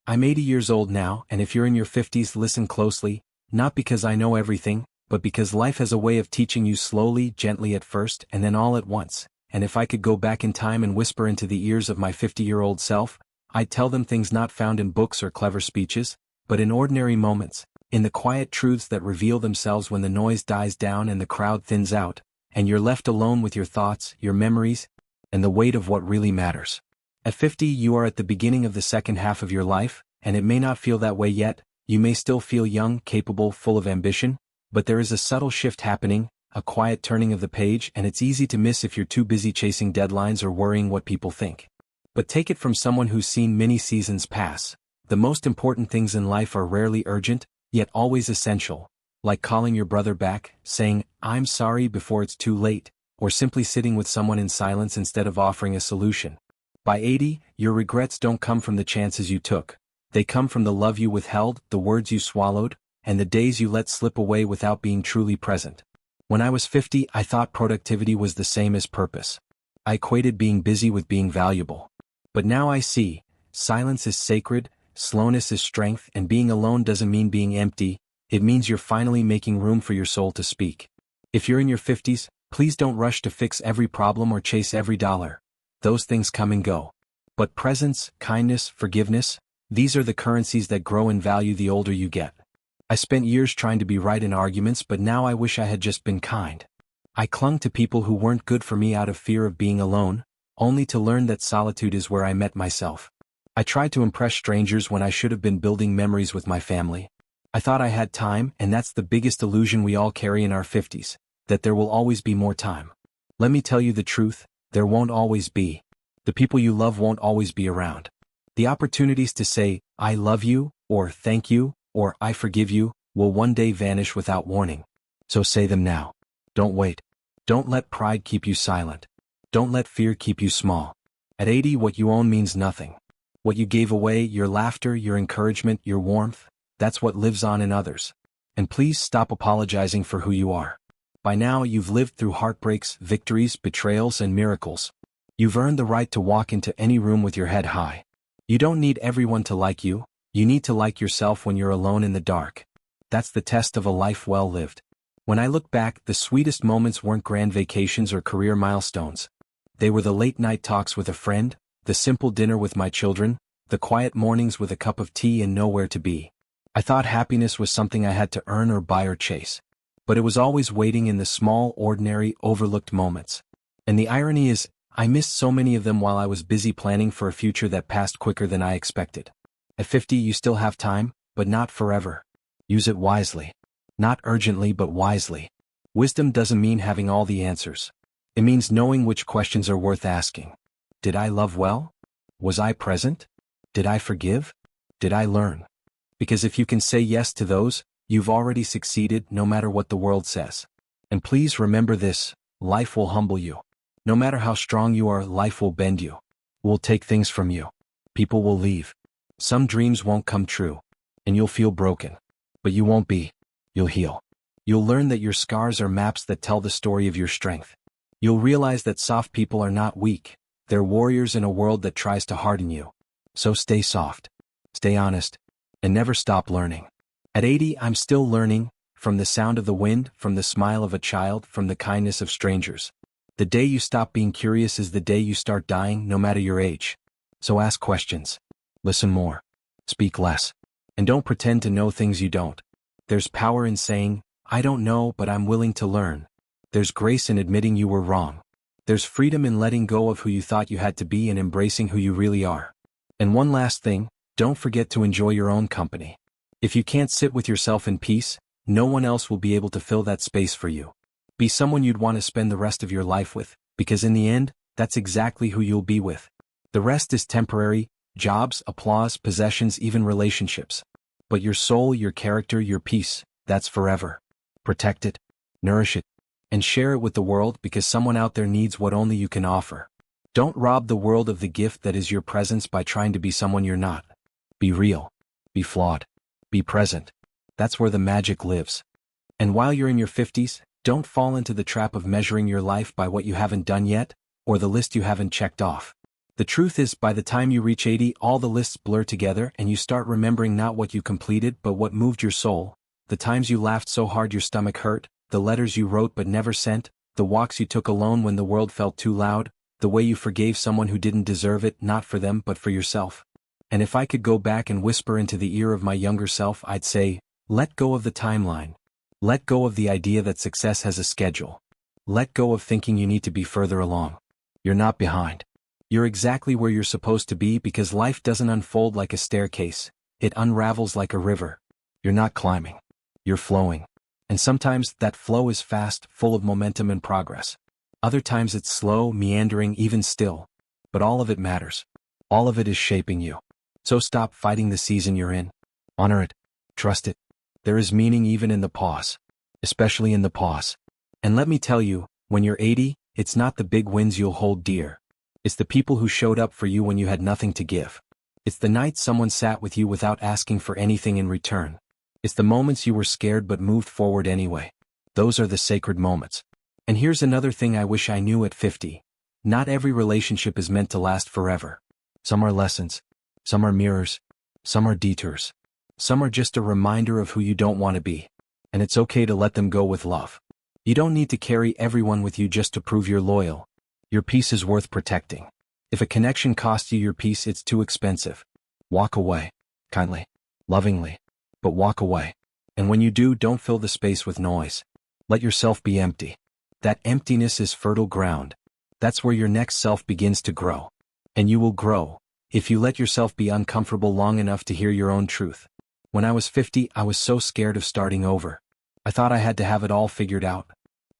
I'm 80 years old now, and if you're in your 50s, listen closely, not because I know everything, but because life has a way of teaching you slowly, gently at first, and then all at once. And if I could go back in time and whisper into the ears of my 50-year-old self, I'd tell them things not found in books or clever speeches, but in ordinary moments, in the quiet truths that reveal themselves when the noise dies down and the crowd thins out, and you're left alone with your thoughts, your memories, and the weight of what really matters. At 50, you are at the beginning of the second half of your life, and it may not feel that way yet. You may still feel young, capable, full of ambition, but there is a subtle shift happening, a quiet turning of the page, and it's easy to miss if you're too busy chasing deadlines or worrying what people think. But take it from someone who's seen many seasons pass. The most important things in life are rarely urgent, yet always essential, like calling your brother back, saying, "I'm sorry" before it's too late, or simply sitting with someone in silence instead of offering a solution. By 80, your regrets don't come from the chances you took. They come from the love you withheld, the words you swallowed, and the days you let slip away without being truly present. When I was 50, I thought productivity was the same as purpose. I equated being busy with being valuable. But now I see, silence is sacred, slowness is strength, and being alone doesn't mean being empty, it means you're finally making room for your soul to speak. If you're in your 50s, please don't rush to fix every problem or chase every dollar. Those things come and go. But presence, kindness, forgiveness, these are the currencies that grow in value the older you get. I spent years trying to be right in arguments, but now I wish I had just been kind. I clung to people who weren't good for me out of fear of being alone, only to learn that solitude is where I met myself. I tried to impress strangers when I should have been building memories with my family. I thought I had time, and that's the biggest illusion we all carry in our 50s, that there will always be more time. Let me tell you the truth, there won't always be. The people you love won't always be around. The opportunities to say, "I love you," or "thank you," or "I forgive you," will one day vanish without warning. So say them now. Don't wait. Don't let pride keep you silent. Don't let fear keep you small. At 80, what you own means nothing. What you gave away, your laughter, your encouragement, your warmth, that's what lives on in others. And please stop apologizing for who you are. By now, you've lived through heartbreaks, victories, betrayals, and miracles. You've earned the right to walk into any room with your head high. You don't need everyone to like you, you need to like yourself when you're alone in the dark. That's the test of a life well lived. When I look back, the sweetest moments weren't grand vacations or career milestones. They were the late-night talks with a friend, the simple dinner with my children, the quiet mornings with a cup of tea and nowhere to be. I thought happiness was something I had to earn or buy or chase. But it was always waiting in the small, ordinary, overlooked moments. And the irony is, I missed so many of them while I was busy planning for a future that passed quicker than I expected. At 50, you still have time, but not forever. Use it wisely. Not urgently, but wisely. Wisdom doesn't mean having all the answers. It means knowing which questions are worth asking. Did I love well? Was I present? Did I forgive? Did I learn? Because if you can say yes to those, you've already succeeded no matter what the world says. And please remember this, life will humble you. No matter how strong you are, life will bend you. Will take things from you. People will leave. Some dreams won't come true. And you'll feel broken. But you won't be. You'll heal. You'll learn that your scars are maps that tell the story of your strength. You'll realize that soft people are not weak. They're warriors in a world that tries to harden you. So stay soft. Stay honest. And never stop learning. At 80, I'm still learning, from the sound of the wind, from the smile of a child, from the kindness of strangers. The day you stop being curious is the day you start dying, no matter your age. So ask questions. Listen more. Speak less. And don't pretend to know things you don't. There's power in saying, "I don't know, but I'm willing to learn." There's grace in admitting you were wrong. There's freedom in letting go of who you thought you had to be and embracing who you really are. And one last thing, don't forget to enjoy your own company. If you can't sit with yourself in peace, no one else will be able to fill that space for you. Be someone you'd want to spend the rest of your life with, because in the end, that's exactly who you'll be with. The rest is temporary, jobs, applause, possessions, even relationships. But your soul, your character, your peace, that's forever. Protect it, nourish it, and share it with the world because someone out there needs what only you can offer. Don't rob the world of the gift that is your presence by trying to be someone you're not. Be real. Be flawed. Be present. That's where the magic lives. And while you're in your 50s, don't fall into the trap of measuring your life by what you haven't done yet, or the list you haven't checked off. The truth is, by the time you reach 80, all the lists blur together and you start remembering not what you completed but what moved your soul, the times you laughed so hard your stomach hurt, the letters you wrote but never sent, the walks you took alone when the world felt too loud, the way you forgave someone who didn't deserve it, not for them but for yourself. And if I could go back and whisper into the ear of my younger self, I'd say, let go of the timeline. Let go of the idea that success has a schedule. Let go of thinking you need to be further along. You're not behind. You're exactly where you're supposed to be, because life doesn't unfold like a staircase. It unravels like a river. You're not climbing. You're flowing. And sometimes that flow is fast, full of momentum and progress. Other times it's slow, meandering, even still. But all of it matters. All of it is shaping you. So stop fighting the season you're in. Honor it. Trust it. There is meaning even in the pause. Especially in the pause. And let me tell you, when you're 80, it's not the big wins you'll hold dear. It's the people who showed up for you when you had nothing to give. It's the night someone sat with you without asking for anything in return. It's the moments you were scared but moved forward anyway. Those are the sacred moments. And here's another thing I wish I knew at 50. Not every relationship is meant to last forever. Some are lessons. Some are mirrors. Some are detours. Some are just a reminder of who you don't want to be. And it's okay to let them go with love. You don't need to carry everyone with you just to prove you're loyal. Your peace is worth protecting. If a connection costs you your peace, it's too expensive. Walk away. Kindly. Lovingly. But walk away. And when you do, don't fill the space with noise. Let yourself be empty. That emptiness is fertile ground. That's where your next self begins to grow. And you will grow if you let yourself be uncomfortable long enough to hear your own truth. When I was 50, I was so scared of starting over. I thought I had to have it all figured out.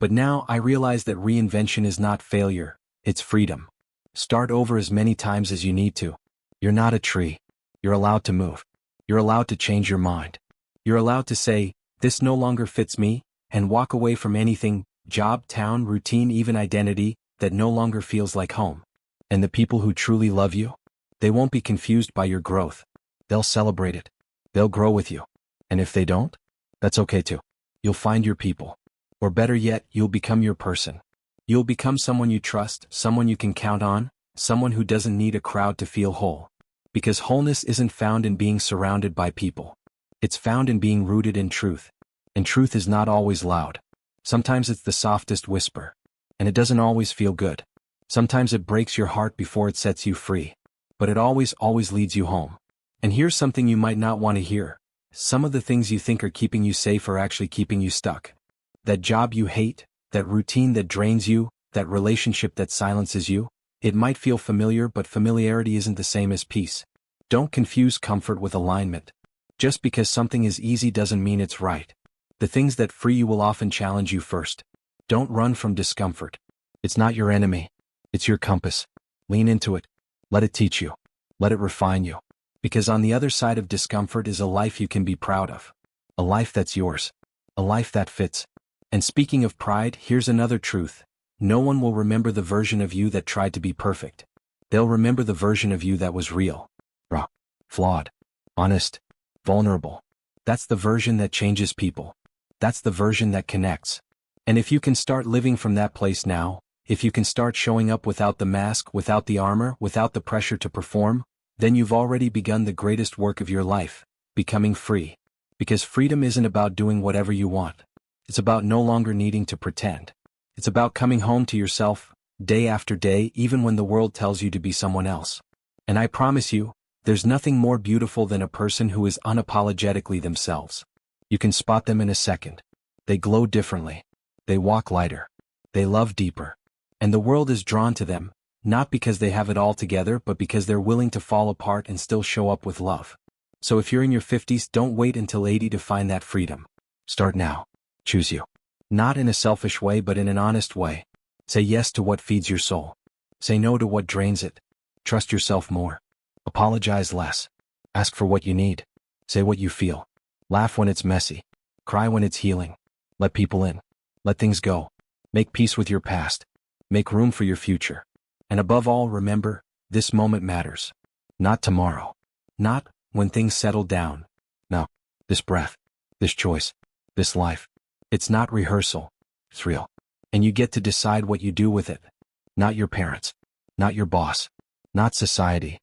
But now I realize that reinvention is not failure, it's freedom. Start over as many times as you need to. You're not a tree. You're allowed to move. You're allowed to change your mind. You're allowed to say, this no longer fits me, and walk away from anything, job, town, routine, even identity, that no longer feels like home. And the people who truly love you, they won't be confused by your growth. They'll celebrate it. They'll grow with you. And if they don't, that's okay too. You'll find your people. Or better yet, you'll become your person. You'll become someone you trust, someone you can count on, someone who doesn't need a crowd to feel whole. Because wholeness isn't found in being surrounded by people. It's found in being rooted in truth. And truth is not always loud. Sometimes it's the softest whisper. And it doesn't always feel good. Sometimes it breaks your heart before it sets you free. But it always leads you home. And here's something you might not want to hear. Some of the things you think are keeping you safe are actually keeping you stuck. That job you hate, that routine that drains you, that relationship that silences you, it might feel familiar, but familiarity isn't the same as peace. Don't confuse comfort with alignment. Just because something is easy doesn't mean it's right. The things that free you will often challenge you first. Don't run from discomfort. It's not your enemy. It's your compass. Lean into it. Let it teach you. Let it refine you. Because on the other side of discomfort is a life you can be proud of. A life that's yours. A life that fits. And speaking of pride, here's another truth. No one will remember the version of you that tried to be perfect. They'll remember the version of you that was real. Raw. Flawed. Honest. Vulnerable. That's the version that changes people. That's the version that connects. And if you can start living from that place now, if you can start showing up without the mask, without the armor, without the pressure to perform, then you've already begun the greatest work of your life, becoming free. Because freedom isn't about doing whatever you want. It's about no longer needing to pretend. It's about coming home to yourself, day after day, even when the world tells you to be someone else. And I promise you, there's nothing more beautiful than a person who is unapologetically themselves. You can spot them in a second. They glow differently. They walk lighter. They love deeper. And the world is drawn to them, not because they have it all together, but because they're willing to fall apart and still show up with love. So if you're in your 50s, don't wait until 80 to find that freedom. Start now. Choose you. Not in a selfish way, but in an honest way. Say yes to what feeds your soul. Say no to what drains it. Trust yourself more. Apologize less. Ask for what you need. Say what you feel. Laugh when it's messy. Cry when it's healing. Let people in. Let things go. Make peace with your past. Make room for your future. And above all, remember, this moment matters. Not tomorrow. Not when things settle down. No. This breath. This choice. This life. It's not rehearsal. It's real. And you get to decide what you do with it. Not your parents. Not your boss. not society.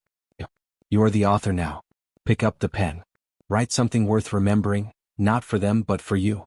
You are the author now. Pick up the pen. Write something worth remembering, not for them but for you.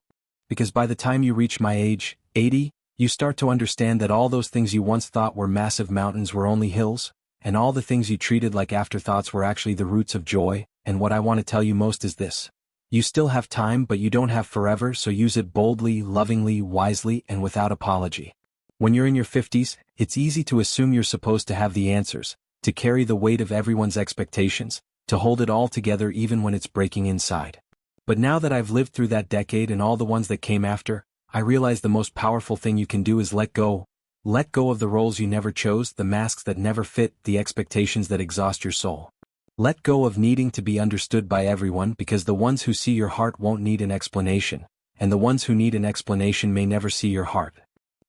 Because by the time you reach my age, 80, you start to understand that all those things you once thought were massive mountains were only hills, and all the things you treated like afterthoughts were actually the roots of joy. And what I want to tell you most is this. You still have time, but you don't have forever, so use it boldly, lovingly, wisely, and without apology. When you're in your 50s, it's easy to assume you're supposed to have the answers, to carry the weight of everyone's expectations, to hold it all together even when it's breaking inside. But now that I've lived through that decade and all the ones that came after, I realize the most powerful thing you can do is let go. Let go of the roles you never chose, the masks that never fit, the expectations that exhaust your soul. Let go of needing to be understood by everyone, because the ones who see your heart won't need an explanation, and the ones who need an explanation may never see your heart.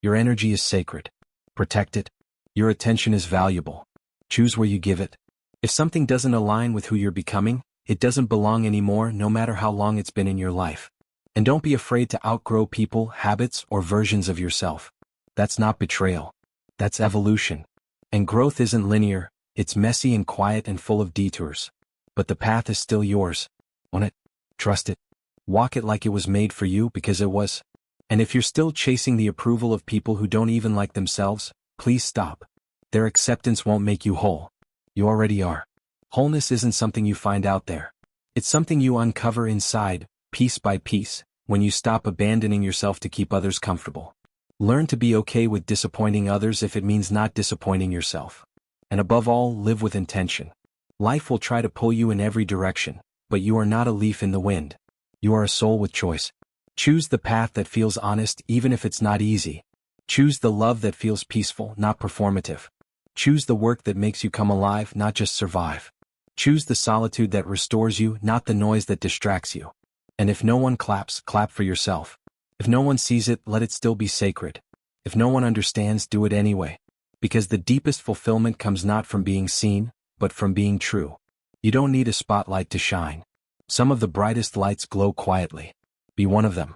Your energy is sacred. Protect it. Your attention is valuable. Choose where you give it. If something doesn't align with who you're becoming, it doesn't belong anymore, no matter how long it's been in your life. And don't be afraid to outgrow people, habits, or versions of yourself. That's not betrayal. That's evolution. And growth isn't linear, it's messy and quiet and full of detours. But the path is still yours. Own it. Trust it. Walk it like it was made for you, because it was. And if you're still chasing the approval of people who don't even like themselves, please stop. Their acceptance won't make you whole. You already are. Wholeness isn't something you find out there. It's something you uncover inside, piece by piece, when you stop abandoning yourself to keep others comfortable. Learn to be okay with disappointing others if it means not disappointing yourself. And above all, live with intention. Life will try to pull you in every direction, but you are not a leaf in the wind. You are a soul with choice. Choose the path that feels honest even if it's not easy. Choose the love that feels peaceful, not performative. Choose the work that makes you come alive, not just survive. Choose the solitude that restores you, not the noise that distracts you. And if no one claps, clap for yourself. If no one sees it, let it still be sacred. If no one understands, do it anyway. Because the deepest fulfillment comes not from being seen, but from being true. You don't need a spotlight to shine. Some of the brightest lights glow quietly. Be one of them.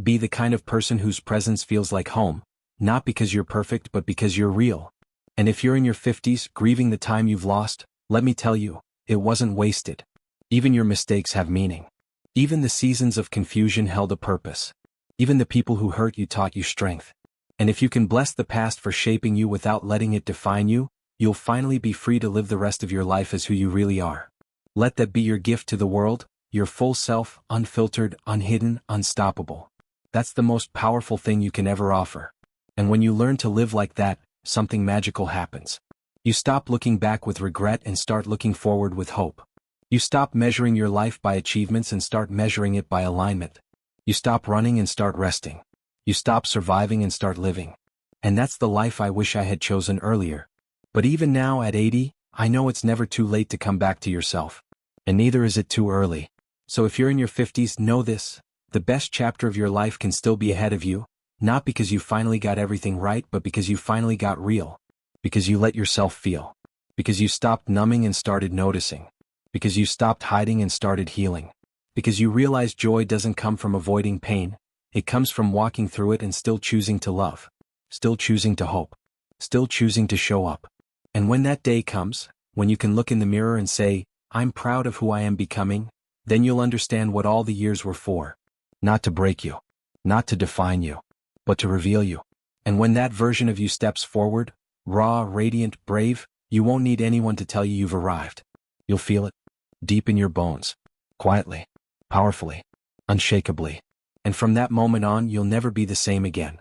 Be the kind of person whose presence feels like home, not because you're perfect but because you're real. And if you're in your 50s, grieving the time you've lost, let me tell you, it wasn't wasted. Even your mistakes have meaning. Even the seasons of confusion held a purpose. Even the people who hurt you taught you strength. And if you can bless the past for shaping you without letting it define you, you'll finally be free to live the rest of your life as who you really are. Let that be your gift to the world, your full self, unfiltered, unhidden, unstoppable. That's the most powerful thing you can ever offer. And when you learn to live like that, something magical happens. You stop looking back with regret and start looking forward with hope. You stop measuring your life by achievements and start measuring it by alignment. You stop running and start resting. You stop surviving and start living. And that's the life I wish I had chosen earlier. But even now at 80, I know it's never too late to come back to yourself. And neither is it too early. So if you're in your 50s, know this. The best chapter of your life can still be ahead of you, not because you finally got everything right, but because you finally got real. Because you let yourself feel. Because you stopped numbing and started noticing. Because you stopped hiding and started healing. Because you realized joy doesn't come from avoiding pain, it comes from walking through it and still choosing to love. Still choosing to hope. Still choosing to show up. And when that day comes, when you can look in the mirror and say, I'm proud of who I am becoming, then you'll understand what all the years were for. Not to break you. Not to define you. But to reveal you. And when that version of you steps forward, raw, radiant, brave, you won't need anyone to tell you you've arrived. You'll feel it. Deep in your bones. Quietly. Powerfully. Unshakably. And from that moment on, you'll never be the same again.